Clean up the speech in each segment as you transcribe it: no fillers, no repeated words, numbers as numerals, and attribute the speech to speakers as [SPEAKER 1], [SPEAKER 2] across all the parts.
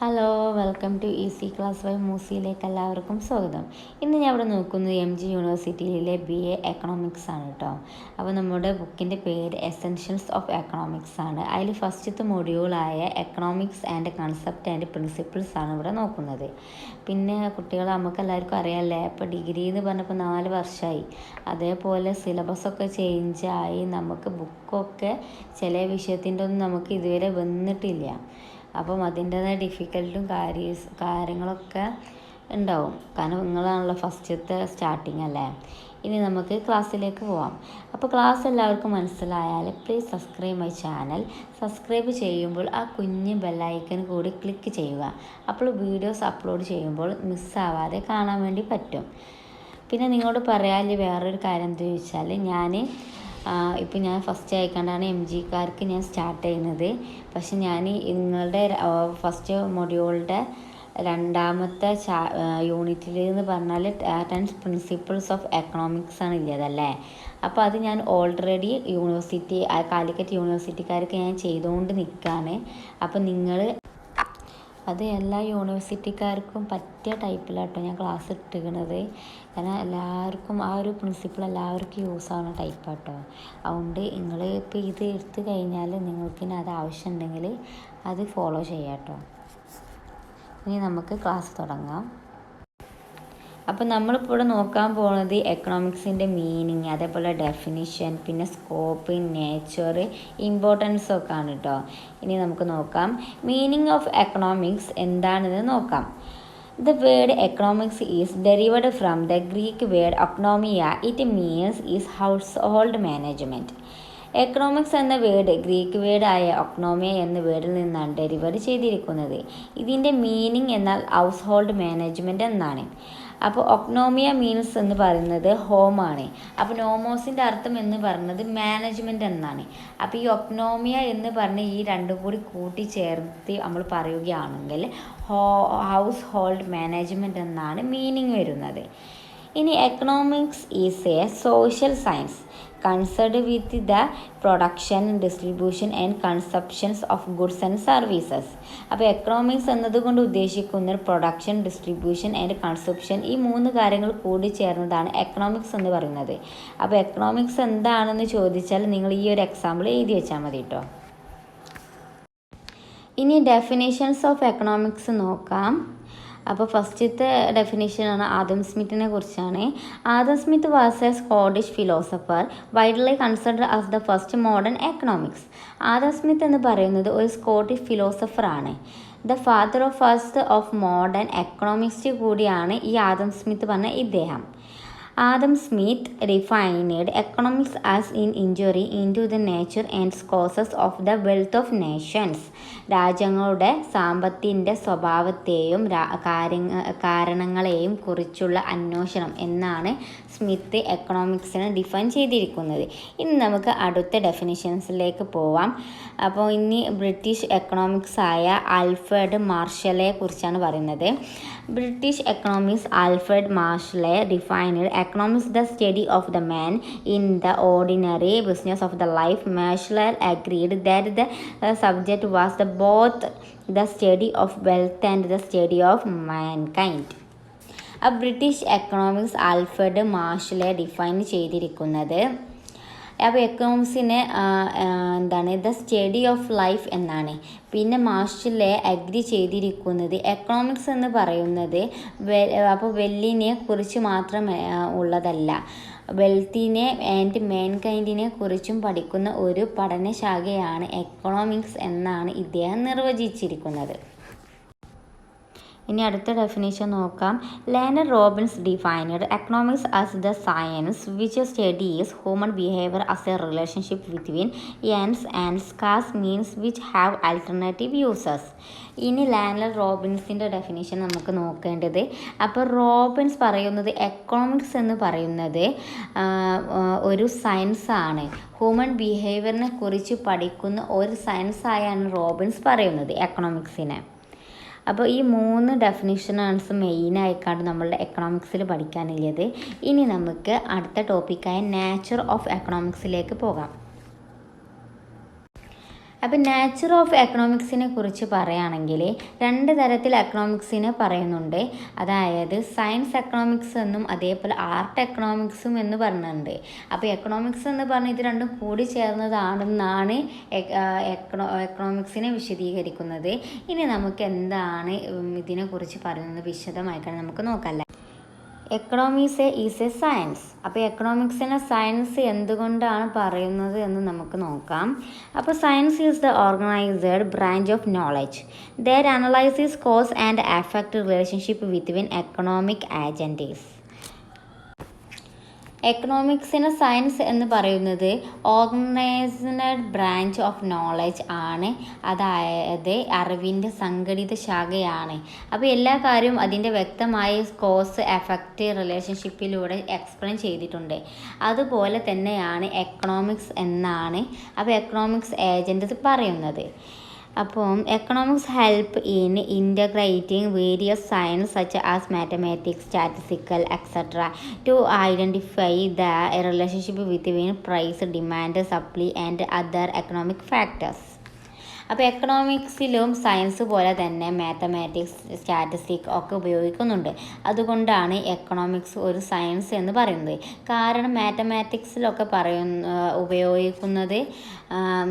[SPEAKER 1] Hello, welcome to easy class by മൂസിയിലേക്ക് എല്ലാവർക്കും സ്വാഗതം. ഇന്ന് ഞാൻ ഇവിടെ നോക്കുന്നത് MG യൂണിവേഴ്സിറ്റിയിലെ BA എക്കണോമിക്സ് ആണ് കേട്ടോ. അപ്പോൾ നമ്മുടെ ബുക്കിൻ്റെ പേര് എസെൻഷ്യൽസ് ഓഫ് എക്കണോമിക്സ് ആണ്. അതിൽ ഫസ്റ്റത്തെ മൊഡ്യൂളായ economics and concept and principles ആണ് ഇവിടെ നോക്കുന്നത്. പിന്നെ കുട്ടികൾ നമുക്ക് എല്ലാവർക്കും അറിയാമല്ലേ, ഇപ്പോൾ ഡിഗ്രി എന്ന് പറഞ്ഞപ്പോൾ 4 വർഷമായി. അതേപോലെ സിലബസൊക്കെ ചേഞ്ചായി, നമുക്ക് ബുക്കൊക്കെ ചില വിഷയത്തിൻ്റെ ഒന്നും നമുക്ക് ഇതുവരെ വന്നിട്ടില്ല. അപ്പം അതിൻ്റേതായ ഡിഫിക്കൽട്ടും കാര്യങ്ങളൊക്കെ ഉണ്ടാവും. കാരണം നിങ്ങളാണല്ലോ ഫസ്റ്റത്തെ സ്റ്റാർട്ടിങ് അല്ലേ. ഇനി നമുക്ക് ക്ലാസ്സിലേക്ക് പോവാം. അപ്പോൾ ക്ലാസ് എല്ലാവർക്കും മനസ്സിലായാൽ please subscribe my channel. Subscribe ചെയ്യുമ്പോൾ ആ കുഞ്ഞ് ബെല്ലൈക്കൺ കൂടി ക്ലിക്ക് ചെയ്യുക. അപ്പോൾ വീഡിയോസ് അപ്ലോഡ് ചെയ്യുമ്പോൾ മിസ്സാവാതെ കാണാൻ വേണ്ടി പറ്റും. പിന്നെ നിങ്ങളോട് പറയാൻ വേറൊരു കാര്യം എന്താ ചോദിച്ചാൽ, ഇപ്പം ഞാൻ ഫസ്റ്റ് ആയിക്കൊണ്ടാണ് MG ഞാൻ സ്റ്റാർട്ട് ചെയ്യുന്നത്. പക്ഷെ ഞാൻ നിങ്ങളുടെ ഫസ്റ്റ് മൊഡ്യൂളിൻ്റെ രണ്ടാമത്തെ യൂണിറ്റിൽ എന്ന് പറഞ്ഞാൽ 10 പ്രിൻസിപ്പിൾസ് ഓഫ് എക്കണോമിക്സ് ആണ് ഇല്ലതല്ലേ. അപ്പോൾ അത് ഞാൻ ഓൾറെഡി കാലിക്കറ്റ് യൂണിവേഴ്സിറ്റിക്കാർക്ക് ഞാൻ ചെയ്തുകൊണ്ട് നിൽക്കുകയാണ്. അപ്പോൾ നിങ്ങൾ അത് എല്ലാ യൂണിവേഴ്സിറ്റിക്കാർക്കും പറ്റിയ ടൈപ്പിലാട്ടോ ഞാൻ ക്ലാസ് ഇട്ടിരിക്കുന്നത്. കാരണം എല്ലാവർക്കും ആ ഒരു പ്രിൻസിപ്പിൾ എല്ലാവർക്കും യൂസ് ആവുന്ന ടൈപ്പാട്ടോ. അതുകൊണ്ട് നിങ്ങൾ ഇപ്പോൾ ഇത് എടുത്തു കഴിഞ്ഞാൽ നിങ്ങൾക്ക് അത് ആവശ്യമുണ്ടെങ്കിൽ അത് ഫോളോ ചെയ്യാം കേട്ടോ. ഇനി നമുക്ക് ക്ലാസ് തുടങ്ങാം. അപ്പോൾ നമ്മളിപ്പോൾ ഇവിടെ നോക്കാൻ പോകുന്നത് എക്കണോമിക്സിൻ്റെ മീനിങ്, അതേപോലെ ഡെഫിനിഷൻ, പിന്നെ സ്കോപ്പ്, നേച്ചർ, ഇമ്പോർട്ടൻസ് ഒക്കെ ആണ് കേട്ടോ. ഇനി നമുക്ക് നോക്കാം മീനിങ് ഓഫ് എക്കണോമിക്സ് എന്താണെന്ന് നോക്കാം. The word economics is derived from the Greek word economia. It means is household management. Economics എന്ന വേർഡ് ഗ്രീക്ക് വേർഡായ ഒക്നോമിയ എന്ന വേർഡിൽ നിന്നാണ് ഡെറിവേഡ് ചെയ്തിരിക്കുന്നത്. ഇതിൻ്റെ മീനിങ് എന്നാൽ ഹൗസ് ഹോൾഡ് മാനേജ്മെൻറ്റ് എന്നാണ്. അപ്പോൾ ഒക്നോമിയ മീൻസ് എന്ന് പറയുന്നത് ഹോമാണ്. അപ്പോൾ നോമോസിൻ്റെ അർത്ഥം എന്ന് പറയുന്നത് മാനേജ്മെൻറ്റ് എന്നാണ്. അപ്പോൾ ഈ ഒക്നോമിയ എന്ന് പറഞ്ഞ് ഈ രണ്ടും കൂടി കൂട്ടിച്ചേർത്ത് നമ്മൾ പറയുകയാണെങ്കിൽ ഹൗസ് ഹോൾഡ് മാനേജ്മെൻറ്റ് എന്നാണ് മീനിങ് വരുന്നത്. ഇനി economics is a social science concerned with the production, distribution and consumptions of goods and services. അപ്പോൾ എക്കണോമിക്സ് എന്നതുകൊണ്ട് ഉദ്ദേശിക്കുന്ന പ്രൊഡക്ഷൻ, ഡിസ്ട്രിബ്യൂഷൻ ആൻഡ് കൺസപ്ഷൻ, ഈ 3 കാര്യങ്ങൾ കൂടി ചേർന്നതാണ് എക്കണോമിക്സ് എന്ന് പറയുന്നത്. അപ്പോൾ എക്കണോമിക്സ് എന്താണെന്ന് ചോദിച്ചാൽ നിങ്ങൾ ഈ ഒരു എക്സാമ്പിൾ എഴുതി വെച്ചാൽ മതി കേട്ടോ. ഇനി ഡെഫിനേഷൻസ് ഓഫ് എക്കണോമിക്സ് നോക്കാം. അപ്പോൾ ഫസ്റ്റത്തെ ഡെഫിനേഷനാണ് ആദം സ്മിത്തിനെ കുറിച്ചാണ്. Adam Smith was a Scottish philosopher widely considered as the first modern economics. Adam Smith എന്ന് പറയുന്നത് ഒരു സ്കോട്ടിഷ് ഫിലോസഫറാണ്. The father of first of modern economics കൂടിയാണ് ഈ ആദം സ്മിത്ത് പറഞ്ഞ ഇദ്ദേഹം. Adam Smith defined economics as an inquiry into the nature and causes of the wealth of nations. രാജ്യങ്ങളുടെ സാമ്പത്തിൻ്റെ സ്വഭാവത്തെയും കാരണങ്ങളെയും കുറിച്ചുള്ള അന്വേഷണം എന്നാണ് സ്മിത്ത് എക്കണോമിക്സിനെ ഡിഫൈൻ ചെയ്തിരിക്കുന്നത്. ഇനി നമുക്ക് അടുത്ത ഡെഫിനിഷൻസിലേക്ക് പോവാം. അപ്പോൾ ഇനി ബ്രിട്ടീഷ് എക്കണോമിക്സ് ആയ ആൽഫ്രഡ് മാർഷലെ കുറിച്ചാണ് പറയുന്നത്. ബ്രിട്ടീഷ് എക്കണോമിക്സ് ആൽഫ്രഡ് മാർഷലെ defined economics the study of the man in the ordinary business of the life. Marshall agreed that the subject was both the study of wealth and the study of mankind. A British economics Alfred മാർഷലെ define ചെയ്തിരിക്കുന്നത്, അപ്പോൾ എക്കണോമിക്സിനെ the study of life എന്നാണ്. പിന്നെ മാർഷലെ agri ചെയ്തിരിക്കുന്നത് economics എന്ന് പറയുന്നത് അപ്പോൾ വെല്ലിനെ കുറിച്ച് മാത്രം ഉള്ളതല്ല, വെൽത്തിനെ ആൻഡ് മാൻകൈൻഡിനെ കുറിച്ചും പഠിക്കുന്ന ഒരു പഠനശാഖയാണ് എക്കണോമിക്സ് എന്നാണ് ഇദ്ദേഹം നിർവചിച്ചിരിക്കുന്നത്. ഇനി അടുത്ത ഡെഫിനേഷൻ നോക്കാം. Land Robbins defined economics as the science which studies human behaviour as a relationship between ends and scarce means which have alternative uses. ഇനി ലാൻഡ് റോബിൻസിൻ്റെ ഡെഫിനേഷൻ നമുക്ക് നോക്കേണ്ടത്. അപ്പോൾ റോബിൻസ് പറയുന്നത് എക്കണോമിക്സ് എന്ന് പറയുന്നത് ഒരു സയൻസാണ്. ഹ്യൂമൻ ബിഹേവിയറിനെ കുറിച്ച് പഠിക്കുന്ന ഒരു സയൻസായാണ് റോബിൻസ് പറയുന്നത് എക്കണോമിക്സിനെ. അപ്പോൾ ഈ 3 ഡെഫിനിഷനാണ് മെയിനായിക്കാണ്ട് നമ്മളുടെ എക്കണോമിക്സിൽ പഠിക്കാനുള്ളത്. ഇനി നമുക്ക് അടുത്ത ടോപ്പിക്കായ നേച്ചർ ഓഫ് എക്കണോമിക്സിലേക്ക് പോകാം. അപ്പം നാച്ചർ ഓഫ് എക്കണോമിക്സിനെ കുറിച്ച് പറയുകയാണെങ്കിൽ രണ്ട് തരത്തിൽ എക്കണോമിക്സിനെ പറയുന്നുണ്ട്. അതായത് സയൻസ് എക്കണോമിക്സ് എന്നും അതേപോലെ ആർട്ട് എക്കണോമിക്സും എന്ന് പറയുന്നുണ്ട്. അപ്പോൾ എക്കണോമിക്സ് എന്ന് പറഞ്ഞാൽ ഇത് രണ്ടും കൂടി ചേർന്നതാണെന്നാണ് എക്കണോമിക്സിനെ വിശദീകരിക്കുന്നത്. ഇനി നമുക്ക് എന്താണ് ഇതിനെക്കുറിച്ച് പറയുന്നത് വിശദമായിട്ടാണ് നമുക്ക് നോക്കാം. Economics is a science. അപ്പോൾ എക്കണോമിക്സിനെ സയൻസ് എന്തുകൊണ്ടാണ് പറയുന്നത് എന്ന് നമുക്ക് നോക്കാം. അപ്പോൾ science is the organised branch of knowledge that analyses cause and effect relationship between economic agencies. എക്കണോമിക്സിന് സയൻസ് എന്ന് പറയുന്നത് ഓർഗനൈസ്ഡ് ബ്രാഞ്ച് ഓഫ് നോളജ് ആണ്. അതായത് അറിവിൻ്റെ സംഘടിത ശാഖയാണ്. അപ്പോൾ എല്ലാ കാര്യവും അതിൻ്റെ വ്യക്തമായ കോസ് എഫക്റ്റ് റിലേഷൻഷിപ്പിലൂടെ എക്സ്പ്ലെയിൻ ചെയ്തിട്ടുണ്ട്. അതുപോലെ തന്നെയാണ് എക്കണോമിക്സ് എന്നാണ് അപ്പോൾ എക്കണോമിക്സ് ഏജൻറ് പറയുന്നത്. അപ്പോൾ economics help in integrating various science such as mathematics, statistical etcetera to identify the relationship between price, demand, supply and other economic factors. അപ്പോൾ എക്കണോമിക്സിലും സയൻസ് പോലെ തന്നെ മാത്തമാറ്റിക്സ്, സ്റ്റാറ്റിസ്റ്റിക്സ് ഒക്കെ ഉപയോഗിക്കുന്നുണ്ട്. അതുകൊണ്ടാണ് എക്കണോമിക്സ് ഒരു സയൻസ് എന്ന് പറയുന്നത്. കാരണം മാത്തമാറ്റിക്സിലൊക്കെ ഉപയോഗിക്കുന്നത്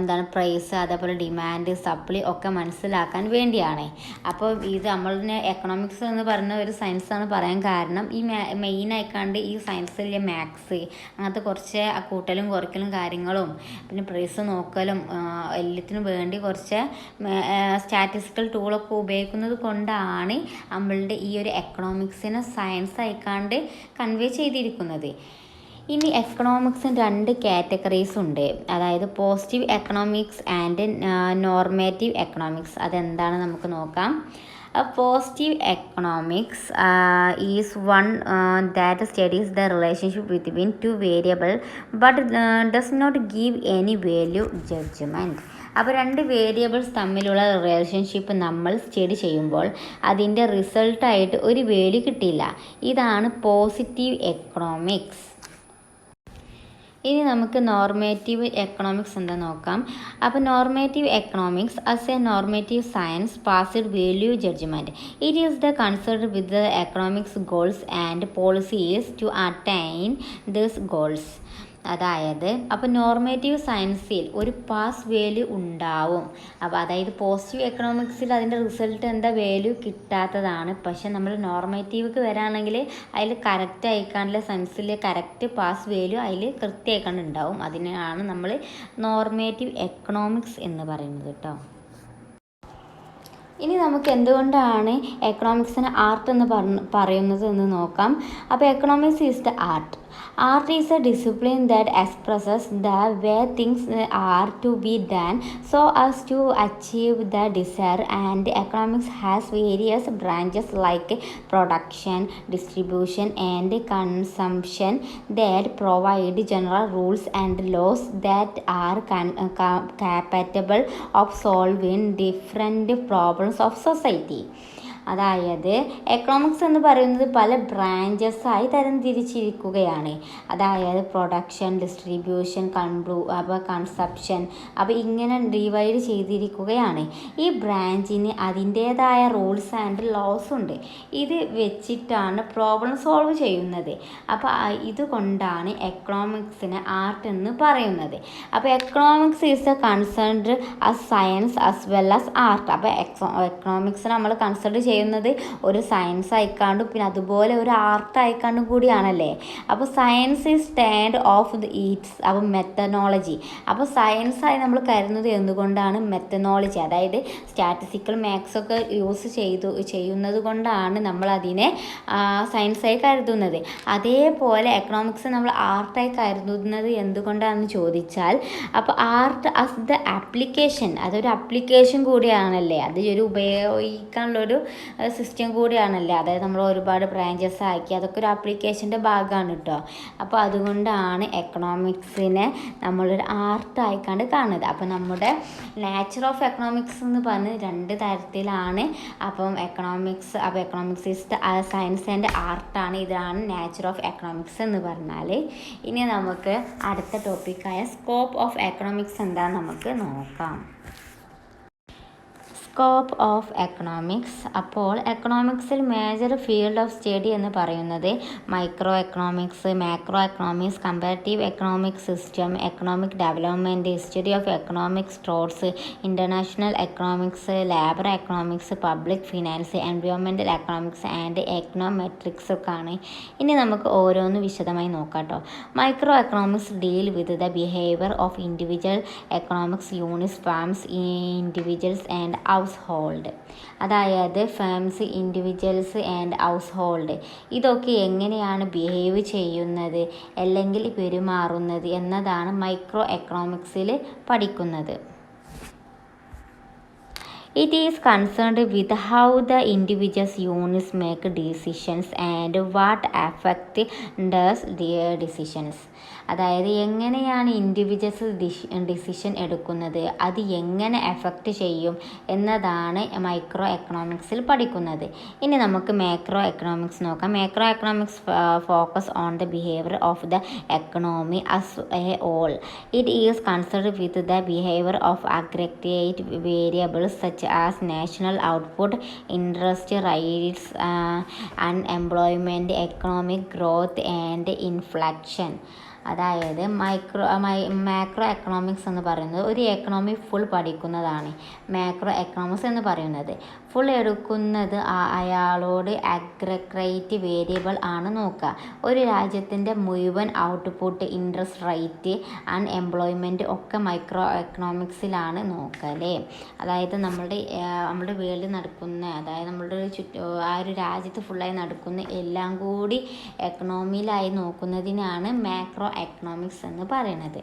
[SPEAKER 1] എന്താണ് പ്രൈസ്, അതേപോലെ ഡിമാൻഡ്, സപ്ലൈ ഒക്കെ മനസ്സിലാക്കാൻ വേണ്ടിയാണ്. അപ്പോൾ ഇത് നമ്മളിനെ എക്കണോമിക്സ് എന്ന് പറയുന്ന ഒരു സയൻസാണ് പറയാൻ കാരണം ഈ മെയിനായിക്കാണ്ട് ഈ സയൻസിലെ മാത്സ് അങ്ങനത്തെ കുറച്ച് കൂട്ടലും കുറയ്ക്കലും കാര്യങ്ങളും പിന്നെ പ്രൈസ് നോക്കലും എല്ലാത്തിനും വേണ്ടി കുറച്ച് സ്റ്റാറ്റിസ്റ്റിക്കൽ ടൂളൊക്കെ ഉപയോഗിക്കുന്നത് കൊണ്ടാണ് നമ്മളുടെ ഈ ഒരു എക്കണോമിക്സിനെ സയൻസ് ആയിക്കാണ്ട് കൺവേ ചെയ്തിരിക്കുന്നത്. ഇനി എക്കണോമിക്സിന് രണ്ട് കാറ്റഗറീസ് ഉണ്ട്. അതായത് positive economics and normative economics. അതെന്താണ് നമുക്ക് നോക്കാം. Positive economics is one that studies the relationship between two variables but does not give any value judgment. അപ്പോൾ രണ്ട് വേരിയബിൾസ് തമ്മിലുള്ള റിലേഷൻഷിപ്പ് നമ്മൾ സ്റ്റഡി ചെയ്യുമ്പോൾ അതിൻ്റെ റിസൾട്ടായിട്ട് ഒരു വാല്യൂ കിട്ടില്ല. ഇതാണ് പോസിറ്റീവ് എക്കണോമിക്സ്. ഇനി നമുക്ക് നോർമേറ്റീവ് എക്കണോമിക്സ് എന്താ നോക്കാം. അപ്പോൾ normative economics as a normative science based value judgement. It is the concerned with the economics goals and policies to attain these goals. അതായത് അപ്പോൾ നോർമേറ്റീവ് സയൻസിൽ ഒരു പാസ് വാല്യൂ ഉണ്ടാവും. അപ്പോൾ അതായത് പോസിറ്റീവ് എക്കണോമിക്സിൽ അതിൻ്റെ റിസൾട്ട് എന്താ വാല്യൂ കിട്ടാത്തതാണ്. പക്ഷെ നമ്മൾ നോർമേറ്റീവ്ക്ക് വരാണെങ്കിൽ അതിൽ കറക്റ്റ് ആയിക്കാണ്ടുള്ള സയൻസിൽ കറക്റ്റ് പാസ് വാല്യൂ അതിൽ കൃത്യമായിക്കാണ്ട് ഉണ്ടാവും. അതിനാണ് നമ്മൾ നോർമേറ്റീവ് എക്കണോമിക്സ് എന്ന് പറയുന്നത് കേട്ടോ. ഇനി നമുക്ക് എന്തുകൊണ്ടാണ് എക്കണോമിക്സിന് ആർട്ട് എന്ന് പറയുന്നത് എന്ന് നോക്കാം. അപ്പോൾ economics is the art. Art is a discipline that expresses the way things are to be done so as to achieve the desire, and economics has various branches like production, distribution and consumption that provide general rules and laws that are capable of solving different problems of society. അതായത് economics എന്ന് പറയുന്നത് പല ബ്രാഞ്ചസായി തരംതിരിച്ചിരിക്കുകയാണ്. അതായത് production, distribution, അപ്പോൾ consumption, അപ്പോൾ ഇങ്ങനെ divide ചെയ്തിരിക്കുകയാണ്. ഈ ബ്രാഞ്ചിന് അതിൻ്റേതായ റൂൾസ് ആൻഡ് ലോസ് ഉണ്ട്. ഇത് വെച്ചിട്ടാണ് പ്രോബ്ലം സോൾവ് ചെയ്യുന്നത്. അപ്പോൾ ഇതുകൊണ്ടാണ് എക്കണോമിക്സിന് ആർട്ട് എന്ന് പറയുന്നത്. അപ്പോൾ economics is A concerned as science as well as art. അപ്പോൾ എക്കണോമിക്സിന് നമ്മൾ കൺസിഡർ ചെയ്യുന്നത് ഒരു സയൻസ് ആയിക്കാണ്ടും പിന്നെ അതുപോലെ ഒരു ആർട്ട് ആയിക്കാണ്ടും കൂടിയാണല്ലേ. അപ്പോൾ science is stand of the Eats അപ്പോൾ മെത്തനോളജി. അപ്പോൾ സയൻസായി നമ്മൾ കരുതുന്നത് എന്തുകൊണ്ടാണ് മെത്തനോളജി, അതായത് സ്റ്റാറ്റിസ്റ്റിക്കൽ മാത്സ് ഒക്കെ യൂസ് ചെയ്യുന്നത് കൊണ്ടാണ് നമ്മൾ അതിനെ സയൻസായി കരുതുന്നത്. അതേപോലെ എക്കണോമിക്സ് നമ്മൾ ആർട്ടായി കരുതുന്നത് എന്തുകൊണ്ടാണെന്ന് ചോദിച്ചാൽ അപ്പോൾ ആർട്ട് ആസ് ദ ആപ്ലിക്കേഷൻ, അതൊരു ആപ്ലിക്കേഷൻ കൂടിയാണല്ലേ, അത് ഒരു ഉപയോഗിക്കാനുള്ളൊരു സിസ്റ്റം കൂടിയാണല്ലേ. അതായത് നമ്മൾ ഒരുപാട് ബ്രാഞ്ചസ് ആക്കി അതൊക്കെ ഒരു ആപ്ലിക്കേഷൻ്റെ ഭാഗമാണ് കേട്ടോ. അപ്പോൾ അതുകൊണ്ടാണ് എക്കണോമിക്സിനെ നമ്മളൊരു ആർട്ടായിക്കാണ്ട് കാണുന്നത്. അപ്പോൾ നമ്മുടെ നാച്ചർ ഓഫ് എക്കണോമിക്സ് എന്ന് പറഞ്ഞ് രണ്ട് തരത്തിലാണ്. അപ്പം economics is the science and ആർട്ടാണ്. ഇതാണ് നാച്ചർ ഓഫ് എക്കണോമിക്സ് എന്ന് പറഞ്ഞാൽ. ഇനി നമുക്ക് അടുത്ത ടോപ്പിക്കായ സ്കോപ്പ് ഓഫ് എക്കണോമിക്സ് എന്താണെന്ന് നമുക്ക് നോക്കാം. Scope of economics. അപ്പോൾ എക്കണോമിക്സിൽ മേജർ ഫീൽഡ് ഓഫ് സ്റ്റഡി എന്ന് പറയുന്നത് micro economics, macro economics, comparative economic system, economic development, history of economics thoughts, international economics, labour economics, public finance, environmental economics and econometrics ഒക്കെ ആണ്. ഇനി നമുക്ക് ഓരോന്ന് വിശദമായി നോക്കാം കേട്ടോ. Micro economics deal with the behaviour of individual economics units, firms, individuals and household. അതായത് firms, individuals and household ഇതൊക്കെ എങ്ങനെയാണ് ബിഹേവ് ചെയ്യുന്നത് അല്ലെങ്കിൽ പെരുമാറുന്നത് എന്നതാണ് മൈക്രോ എക്കണോമിക്സിൽ പഠിക്കുന്നത്. It is concerned with how the individual units make decisions and what affect does their decisions. അതായത് എങ്ങനെയാണ് ഇൻഡിവിജ്വൽസ് ഡിസിഷൻ എടുക്കുന്നത്, അത് എങ്ങനെ എഫക്റ്റ് ചെയ്യും എന്നതാണ് മൈക്രോ എക്കണോമിക്സിൽ പഠിക്കുന്നത്. ഇനി നമുക്ക് മാക്രോ എക്കണോമിക്സ് നോക്കാം. Macro economics focus on the behaviour of the economy as a whole. It is concerned with the behaviour of aggregate variables such as national output, interest rates, unemployment, economic growth and inflation. അതായത് macro economics എന്ന് പറയുന്നത് ഒരു economy full പഠിക്കുന്നതാണ്. Macro economics എന്ന് പറയുന്നത് full എടുക്കുന്നത് അയാളോട് aggregate variable ആണ് നോക്കുക. ഒരു രാജ്യത്തിൻ്റെ മുഴുവൻ ഔട്ട്പുട്ട്, ഇൻട്രസ്റ്റ് റേറ്റ്, അൺഎംപ്ലോയ്മെൻറ്റ് ഒക്കെ മൈക്രോ എക്കണോമിക്സിലാണ് നോക്കല്ലേ. അതായത് നമ്മുടെ വേൾഡിൽ നടക്കുന്ന, അതായത് നമ്മുടെ ആ ഒരു രാജ്യത്ത് ഫുള്ളായി നടക്കുന്ന എല്ലാം കൂടി എക്കണോമിയിലായി നോക്കുന്നതിനാണ് മാക്രോ എക്കണോമിക്സ് എന്ന് പറയുന്നത്.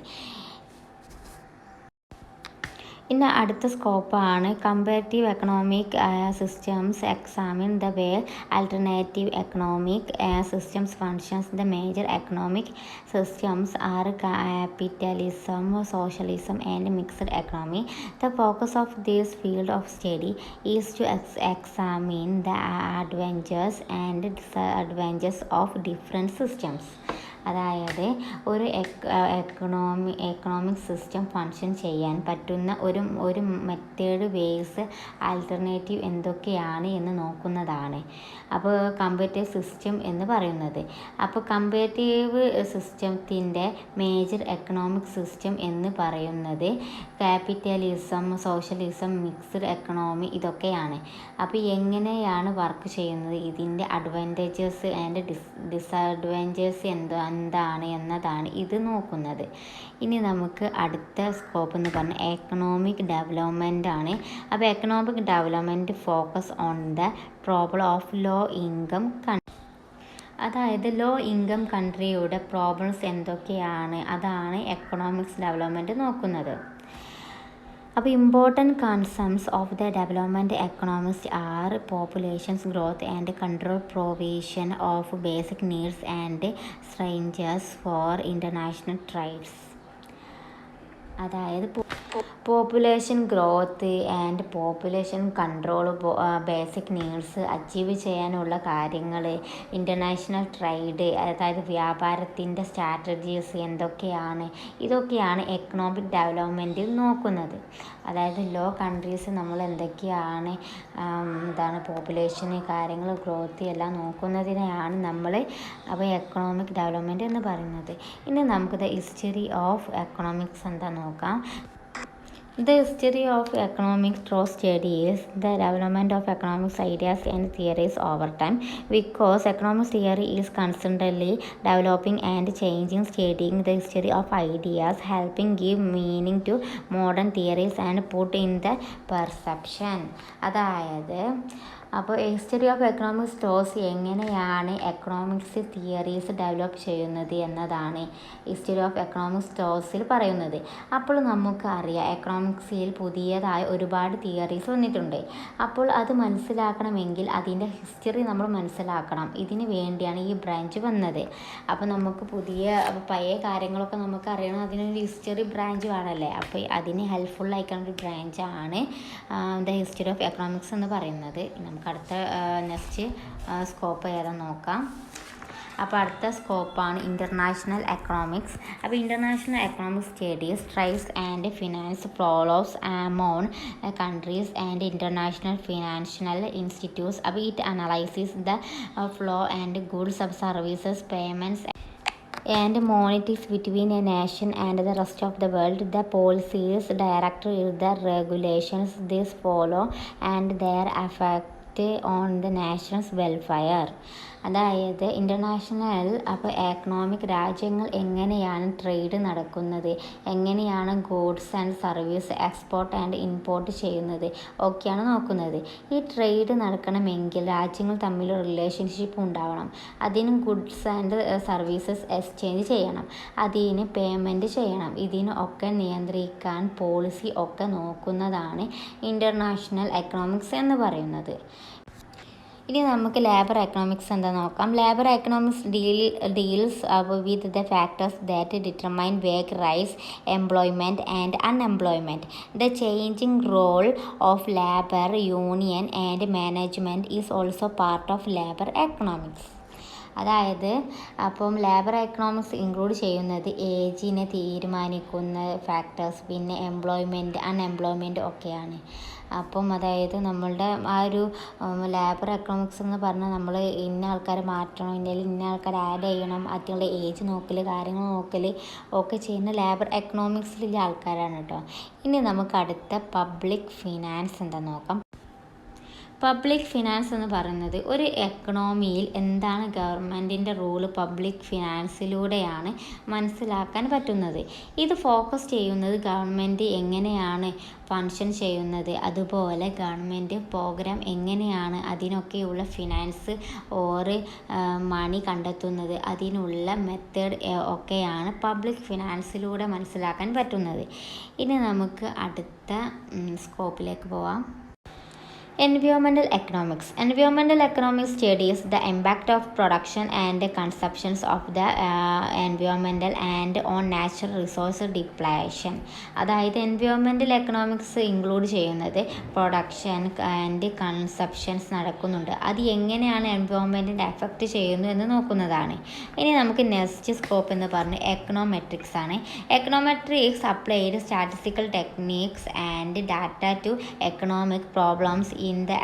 [SPEAKER 1] ഇനി അടുത്ത സ്കോപ്പാണ് comparative economic systems examine the way alternative economic systems functions. The major economic systems are capitalism, socialism and mixed economy. The focus of this field of study is to examine the advantages and disadvantages of different systems. അതായത് ഒരു economic system function ചെയ്യാൻ പറ്റുന്ന ഒരു method, vase, alternative എന്തൊക്കെയാണ് എന്ന് നോക്കുന്നതാണ് അപ്പോൾ comparative system എന്ന് പറയുന്നത്. അപ്പോൾ കമ്പാരിറ്റീവ് സിസ്റ്റത്തിൻ്റെ മേജർ എക്കണോമിക് സിസ്റ്റം എന്ന് പറയുന്നത് ക്യാപിറ്റലിസം, സോഷ്യലിസം, മിക്സ്ഡ് എക്കണോമി ഇതൊക്കെയാണ്. അപ്പോൾ എങ്ങനെയാണ് വർക്ക് ചെയ്യുന്നത്, ഇതിൻ്റെ അഡ്വാൻറ്റേജസ് ആൻഡ് ഡിസഡ്വാൻറ്റേജസ് എന്താണ് എന്നതാണ് ഇത് നോക്കുന്നത്. ഇനി നമുക്ക് അടുത്ത സ്കോപ്പ് എന്ന് പറഞ്ഞാൽ എക്കണോമിക് ഡെവലപ്മെൻ്റ് ആണ്. അപ്പോൾ economic development focus on the problem of low income country. അതായത് ലോ ഇൻകം കൺട്രിയുടെ പ്രോബ്ലംസ് എന്തൊക്കെയാണ് അതാണ് എക്കണോമിക്സ് ഡെവലപ്മെൻറ്റ് നോക്കുന്നത്. അപ്പോൾ important concerns of the development economics are populations growth and control, provision of basic needs and strangers for international trades. അതായത് population growth and population control, basic needs achieve ചെയ്യാനുള്ള കാര്യങ്ങൾ, international trade അതായത് വ്യാപാരത്തിൻ്റെ strategies എന്തൊക്കെയാണ്, ഇതൊക്കെയാണ് economic ഡെവലപ്മെൻറ്റിൽ നോക്കുന്നത്. അതായത് law countries നമ്മൾ എന്തൊക്കെയാണ് പോപ്പുലേഷന് കാര്യങ്ങൾ, ഗ്രോത്ത് എല്ലാം നോക്കുന്നതിനെയാണ് നമ്മൾ അപ്പോൾ എക്കണോമിക് ഡെവലപ്മെൻറ്റ് എന്ന് പറയുന്നത്. ഇനി നമുക്ക് ദ ഹിസ്റ്ററി ഓഫ് എക്കണോമിക്സ് എന്താ നോക്കാം. The history of economics through studies the development of economics ideas and theories over time, because economics theory is constantly developing and changing. Studying the history of ideas helping give meaning to modern theories and put in the perception. അതായത് അപ്പോൾ history of economics stores എങ്ങനെയാണ് economics theories develop ചെയ്യുന്നത് എന്നതാണ് history of economics സ്റ്റോസിൽ പറയുന്നത്. അപ്പോൾ നമുക്കറിയാം എക്കണോമിക്സിൽ പുതിയതായ ഒരുപാട് theories വന്നിട്ടുണ്ട്. അപ്പോൾ അത് മനസ്സിലാക്കണമെങ്കിൽ അതിൻ്റെ ഹിസ്റ്ററി നമ്മൾ മനസ്സിലാക്കണം. ഇതിന് വേണ്ടിയാണ് ഈ ബ്രാഞ്ച് വന്നത്. അപ്പോൾ നമുക്ക് പഴയ കാര്യങ്ങളൊക്കെ നമുക്ക് അറിയണം, അതിനൊരു ഹിസ്റ്ററി ബ്രാഞ്ച് വേണമല്ലേ. അപ്പോൾ അതിന് ഹെൽപ്ഫുള്ളായിക്കുന്ന ഒരു ബ്രാഞ്ചാണ് ദ ഹിസ്റ്ററി ഓഫ് എക്കണോമിക്സ് എന്ന് പറയുന്നത്. നമുക്ക് അടുത്ത നെക്സ്റ്റ് സ്കോപ്പ് ഏതാ നോക്കാം. അപ്പോൾ അടുത്ത സ്കോപ്പാണ് ഇൻ്റർനാഷണൽ എക്കണോമിക്സ്. അപ്പോൾ international economic studies trades and finance flows among countries and international financial institutes. അപ്പോൾ it analyzes the flow and goods, services, payments and moneties between a nation and the rest of the world. The policies direct the regulations this follow and their effect on the nation's welfare. അതായത് international അപ്പോൾ economic രാജ്യങ്ങൾ എങ്ങനെയാണ് trade നടക്കുന്നത്, എങ്ങനെയാണ് goods and service export and import ചെയ്യുന്നത് ഒക്കെയാണ് നോക്കുന്നത്. ഈ ട്രേഡ് നടക്കണമെങ്കിൽ രാജ്യങ്ങൾ തമ്മിൽ റിലേഷൻഷിപ്പ് ഉണ്ടാവണം. അതിന് ഗുഡ്സ് ആൻഡ് സർവീസസ് എക്സ്ചേഞ്ച് ചെയ്യണം, അതിന് പേയ്മെൻറ്റ് ചെയ്യണം. ഇതിന് ഒക്കെ നിയന്ത്രിക്കാൻ പോളിസി ഒക്കെ നോക്കുന്നതാണ് ഇൻ്റർനാഷണൽ എക്കണോമിക്സ് എന്ന് പറയുന്നത്. ഇനി നമുക്ക് ലേബർ എക്കണോമിക്സ് എന്താ നോക്കാം. Labour economics deals with the factors that determine wage rates, employment and unemployment. The changing role of labour union and management is also part of labour economics. അതായത് അപ്പം labour economics include ചെയ്യുന്നത് ഏജിനെ തീരുമാനിക്കുന്ന factors, പിന്നെ employment unemployment ഒക്കെയാണ്. അപ്പം അതായത് നമ്മളുടെ ആ ഒരു ലേബർ എക്കണോമിക്സ് എന്ന് പറഞ്ഞാൽ നമ്മൾ ഇന്ന ആൾക്കാരെ മാറ്റണം, ഇന്ന ആൾക്കാരെ ആഡ് ചെയ്യണം, അതിനുള്ള ഏജ് നോക്കൽ, കാര്യങ്ങൾ നോക്കൽ ഒക്കെ ചെയ്യുന്ന ലേബർ എക്കണോമിക്സിലുള്ള ആൾക്കാരാണ് കേട്ടോ. ഇനി നമുക്ക് അടുത്ത പബ്ലിക് ഫിനാൻസ് എന്താ നോക്കാം. പബ്ലിക് ഫിനാൻസ് എന്ന് പറയുന്നത് ഒരു എക്കണോമിയിൽ എന്താണ് ഗവൺമെൻറ്റിൻ്റെ റോള് പബ്ലിക് ഫിനാൻസിലൂടെയാണ് മനസ്സിലാക്കാൻ പറ്റുന്നത്. ഇത് ഫോക്കസ് ചെയ്യുന്നത് ഗവൺമെൻറ് എങ്ങനെയാണ് ഫങ്ഷൻ ചെയ്യുന്നത്, അതുപോലെ ഗവൺമെൻറ് പ്രോഗ്രാം എങ്ങനെയാണ് അതിനൊക്കെയുള്ള ഫിനാൻസ് മണി കണ്ടെത്തുന്നത്, അതിനുള്ള മെത്തേഡ് ഒക്കെയാണ് പബ്ലിക് ഫിനാൻസിലൂടെ മനസ്സിലാക്കാൻ പറ്റുന്നത്. ഇനി നമുക്ക് അടുത്ത സ്കോപ്പിലേക്ക് പോവാം. Environmental economics. Environmental economics studies the impact of production and consumptions of the environmental and on natural resource depletion. അതായത് എൻവയോൺമെൻറ്റൽ എക്കണോമിക്സ് ഇൻക്ലൂഡ് ചെയ്യുന്നത് പ്രൊഡക്ഷൻ ആൻഡ് കൺസപ്ഷൻസ് നടക്കുന്നുണ്ട്, അത് എങ്ങനെയാണ് എൻവയോൺമെൻറ്റിനെ എഫക്റ്റ് ചെയ്യുന്നു എന്ന് നോക്കുന്നതാണ്. ഇനി നമുക്ക് നെക്സ്റ്റ് സ്കോപ്പ് എന്ന് പറഞ്ഞ് എക്കണോമെട്രിക്സ് ആണ്. Econometrics applied statistical techniques and data to economic problems in the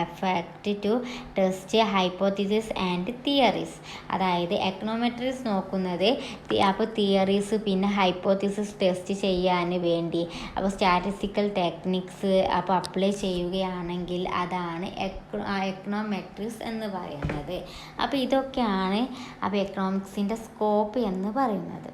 [SPEAKER 1] effect to test hypothesis and theories. അതായത് എക്കണോമെട്രിക്സ് നോക്കുന്നത് അപ്പോൾ തിയറീസ് പിന്നെ ഹൈപ്പോത്തിസിസ് ടെസ്റ്റ് ചെയ്യാൻ വേണ്ടി അപ്പോൾ സ്റ്റാറ്റിസ്റ്റിക്കൽ ടെക്നിക്സ് അപ്പോൾ അപ്ലൈ ചെയ്യുകയാണെങ്കിൽ അതാണ് എക്കണോമെട്രിക്സ് എന്ന് പറയുന്നത്. അപ്പോൾ ഇതൊക്കെയാണ് അപ്പോൾ എക്കണോമിക്സിൻ്റെ സ്കോപ്പ് എന്ന് പറയുന്നത്.